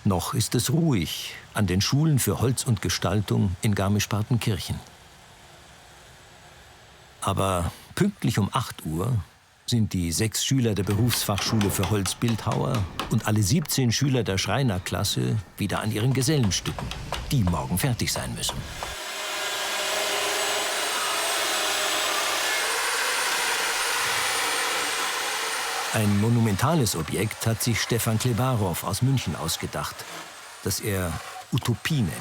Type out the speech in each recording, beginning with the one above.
Noch ist es ruhig an den Schulen für Holz und Gestaltung in Garmisch-Partenkirchen. Aber pünktlich um 8 Uhr sind die 6 Schüler der Berufsfachschule für Holzbildhauer und alle 17 Schüler der Schreinerklasse wieder an ihren Gesellenstücken, die morgen fertig sein müssen. Ein monumentales Objekt hat sich Stefan Klebarow aus München ausgedacht, das er Utopie nennt.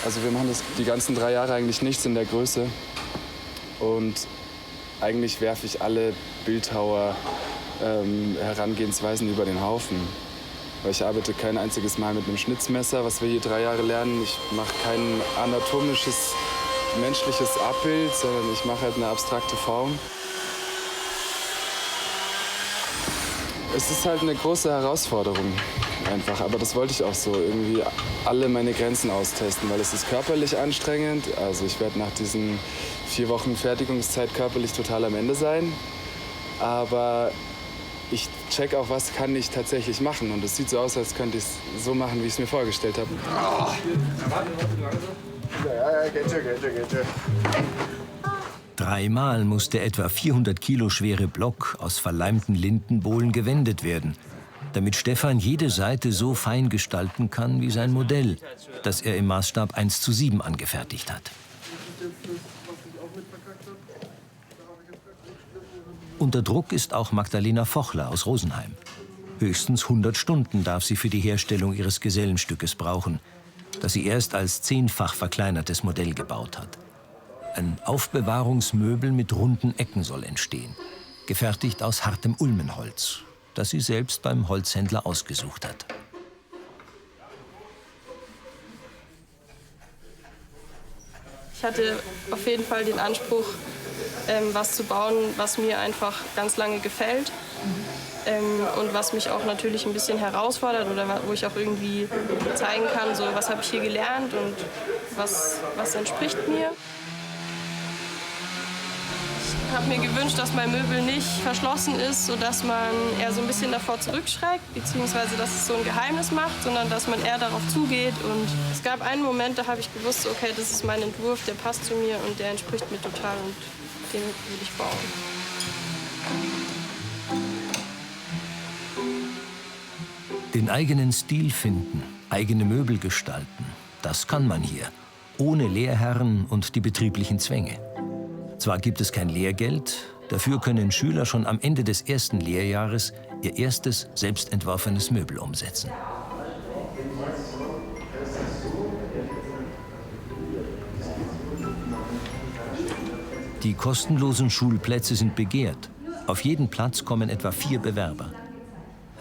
Also wir machen das die ganzen 3 Jahre eigentlich nichts in der Größe. Und eigentlich werfe ich alle Bildhauer-Herangehensweisen über den Haufen. Weil ich arbeite kein einziges Mal mit einem Schnitzmesser, was wir hier 3 Jahre lernen. Ich mache kein anatomisches, menschliches Abbild, sondern ich mache halt eine abstrakte Form. Es ist halt eine große Herausforderung einfach, aber das wollte ich auch so, irgendwie alle meine Grenzen austesten, weil es ist körperlich anstrengend. Also ich werde nach diesen 4 Wochen Fertigungszeit körperlich total am Ende sein, aber ich check auch, was kann ich tatsächlich machen, und es sieht so aus, als könnte ich es so machen, wie ich es mir vorgestellt habe. Ja, geht schon. 3-mal muss der etwa 400 Kilo schwere Block aus verleimten Lindenbohlen gewendet werden, damit Stefan jede Seite so fein gestalten kann wie sein Modell, das er im Maßstab 1:7 angefertigt hat. Unter Druck ist auch Magdalena Vochler aus Rosenheim. Höchstens 100 Stunden darf sie für die Herstellung ihres Gesellenstückes brauchen, das sie erst als 10-fach verkleinertes Modell gebaut hat. Ein Aufbewahrungsmöbel mit runden Ecken soll entstehen, gefertigt aus hartem Ulmenholz, das sie selbst beim Holzhändler ausgesucht hat. Ich hatte auf jeden Fall den Anspruch, was zu bauen, was mir einfach ganz lange gefällt. Und was mich auch natürlich ein bisschen herausfordert oder wo ich auch irgendwie zeigen kann, so, was habe ich hier gelernt und was entspricht mir. Ich habe mir gewünscht, dass mein Möbel nicht verschlossen ist, sodass man eher so ein bisschen davor zurückschreckt, beziehungsweise dass es so ein Geheimnis macht, sondern dass man eher darauf zugeht. Und es gab einen Moment, da habe ich gewusst, okay, das ist mein Entwurf, der passt zu mir und der entspricht mir total und den will ich bauen. Den eigenen Stil finden, eigene Möbel gestalten, das kann man hier, ohne Lehrherren und die betrieblichen Zwänge. Zwar gibt es kein Lehrgeld, dafür können Schüler schon am Ende des 1. Lehrjahres ihr erstes selbstentworfenes Möbel umsetzen. Die kostenlosen Schulplätze sind begehrt. Auf jeden Platz kommen etwa 4 Bewerber.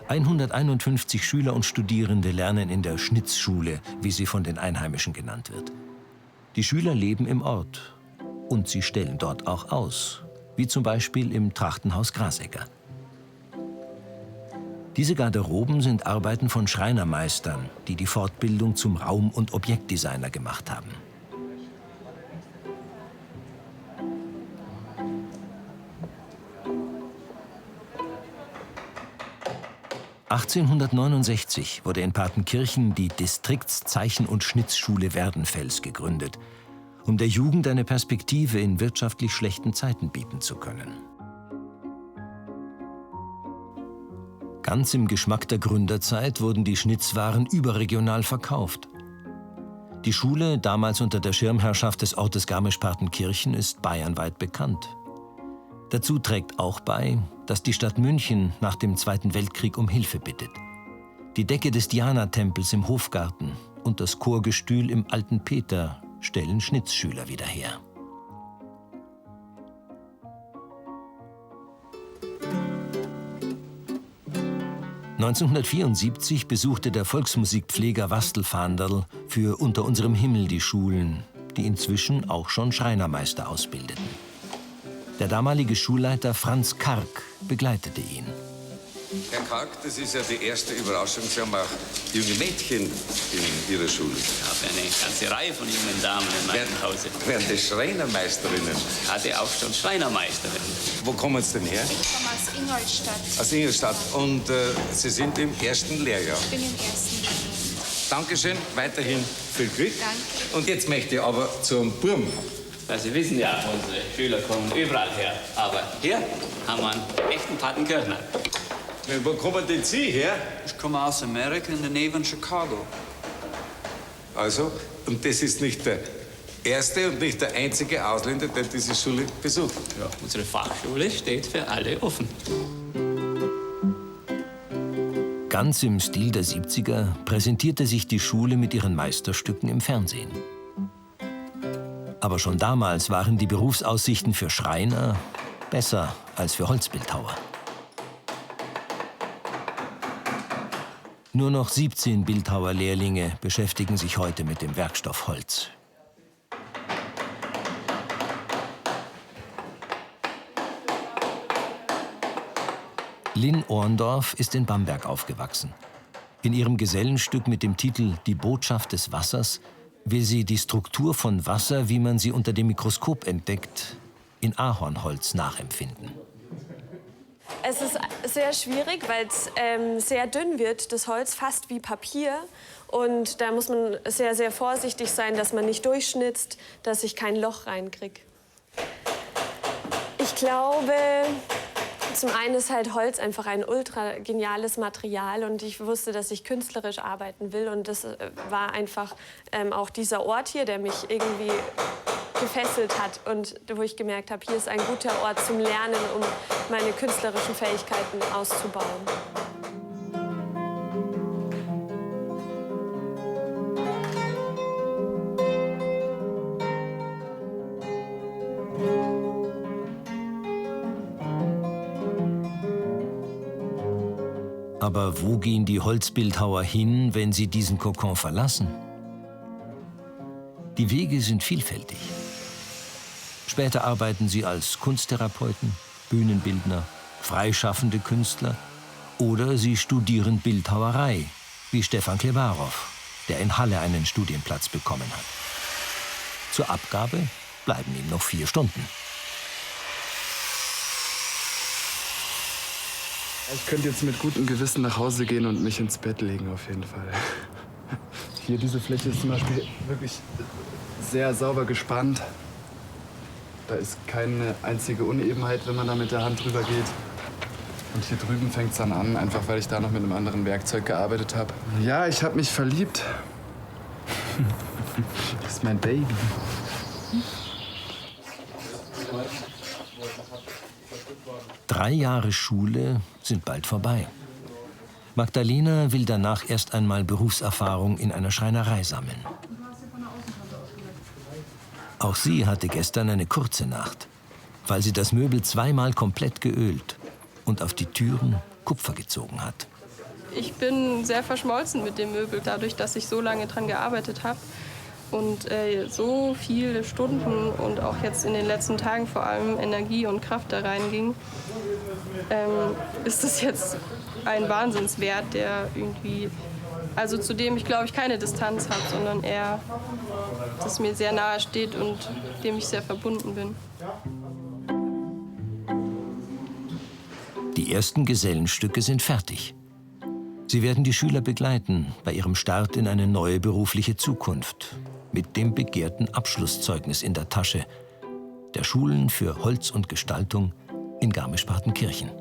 151 Schüler und Studierende lernen in der Schnitzschule, wie sie von den Einheimischen genannt wird. Die Schüler leben im Ort und sie stellen dort auch aus, wie zum Beispiel im Trachtenhaus Grasegger. Diese Garderoben sind Arbeiten von Schreinermeistern, die die Fortbildung zum Raum- und Objektdesigner gemacht haben. (1869) wurde in Partenkirchen die Distriktszeichen- und Schnitzschule Werdenfels gegründet, um der Jugend eine Perspektive in wirtschaftlich schlechten Zeiten bieten zu können. Ganz im Geschmack der Gründerzeit wurden die Schnitzwaren überregional verkauft. Die Schule, damals unter der Schirmherrschaft des Ortes Garmisch-Partenkirchen, ist bayernweit bekannt. Dazu trägt auch bei, dass die Stadt München nach dem Zweiten Weltkrieg um Hilfe bittet. Die Decke des Diana-Tempels im Hofgarten und das Chorgestühl im Alten Peter stellen Schnitzschüler wieder her. (1974) besuchte der Volksmusikpfleger Wastel Vahnderl für Unter unserem Himmel die Schulen, die inzwischen auch schon Schreinermeister ausbildeten. Der damalige Schulleiter Franz Karg begleitete ihn. Herr Kalk, das ist ja die erste Überraschung. Sie haben auch junge Mädchen in Ihrer Schule. Ich habe eine ganze Reihe von jungen Damen in meinem Hause. Werden das Schreinermeisterinnen? Ich hatte auch schon Schreinermeisterin. Wo kommen Sie denn her? Ich komme aus Ingolstadt. Aus Ingolstadt. Und Sie sind im ersten Lehrjahr. Ich bin im ersten Jahr. Dankeschön, weiterhin viel Glück. Danke. Und jetzt möchte ich aber zum Burm. Weil Sie wissen ja, unsere Schüler kommen überall her. Aber hier haben wir einen echten Partenkirchner. Wo kommen denn Sie her? Ich komme aus Amerika in der Nähe von Chicago. Also, und das ist nicht der erste und nicht der einzige Ausländer, der diese Schule besucht. Ja, unsere Fachschule steht für alle offen. Ganz im Stil der 70er präsentierte sich die Schule mit ihren Meisterstücken im Fernsehen. Aber schon damals waren die Berufsaussichten für Schreiner besser als für Holzbildhauer. Nur noch 17 Bildhauerlehrlinge beschäftigen sich heute mit dem Werkstoff Holz. Lynn Orndorff ist in Bamberg aufgewachsen. In ihrem Gesellenstück mit dem Titel »Die Botschaft des Wassers« will sie die Struktur von Wasser, wie man sie unter dem Mikroskop entdeckt, in Ahornholz nachempfinden. Es ist sehr schwierig, weil es sehr dünn wird, das Holz, fast wie Papier. Und da muss man sehr, sehr vorsichtig sein, dass man nicht durchschnitzt, dass ich kein Loch reinkriege. Ich glaube, zum einen ist halt Holz einfach ein ultra geniales Material und ich wusste, dass ich künstlerisch arbeiten will. Und das war einfach auch dieser Ort hier, der mich irgendwie gefesselt hat und wo ich gemerkt habe, hier ist ein guter Ort zum Lernen, um meine künstlerischen Fähigkeiten auszubauen. Aber wo gehen die Holzbildhauer hin, wenn sie diesen Kokon verlassen? Die Wege sind vielfältig. Später arbeiten sie als Kunsttherapeuten, Bühnenbildner, freischaffende Künstler oder sie studieren Bildhauerei, wie Stefan Klebarow, der in Halle einen Studienplatz bekommen hat. Zur Abgabe bleiben ihm noch 4 Stunden. Ich könnte jetzt mit gutem Gewissen nach Hause gehen und mich ins Bett legen, auf jeden Fall. Hier, diese Fläche ist zum Beispiel wirklich sehr sauber gespannt. Da ist keine einzige Unebenheit, wenn man da mit der Hand drüber geht. Und hier drüben fängt es dann an, einfach weil ich da noch mit einem anderen Werkzeug gearbeitet habe. Ja, ich habe mich verliebt. Das ist mein Baby. Drei Jahre Schule sind bald vorbei. Magdalena will danach erst einmal Berufserfahrung in einer Schreinerei sammeln. Auch sie hatte gestern eine kurze Nacht, weil sie das Möbel zweimal komplett geölt und auf die Türen Kupfer gezogen hat. Ich bin sehr verschmolzen mit dem Möbel, dadurch, dass ich so lange dran gearbeitet habe. Und so viele Stunden und auch jetzt in den letzten Tagen vor allem Energie und Kraft da reinging, ist das jetzt ein Wahnsinnswert, der irgendwie, also zu dem ich glaube ich keine Distanz habe, sondern eher, das mir sehr nahe steht und dem ich sehr verbunden bin. Die ersten Gesellenstücke sind fertig. Sie werden die Schüler begleiten bei ihrem Start in eine neue berufliche Zukunft. Mit dem begehrten Abschlusszeugnis in der Tasche der Schulen für Holz und Gestaltung in Garmisch-Partenkirchen.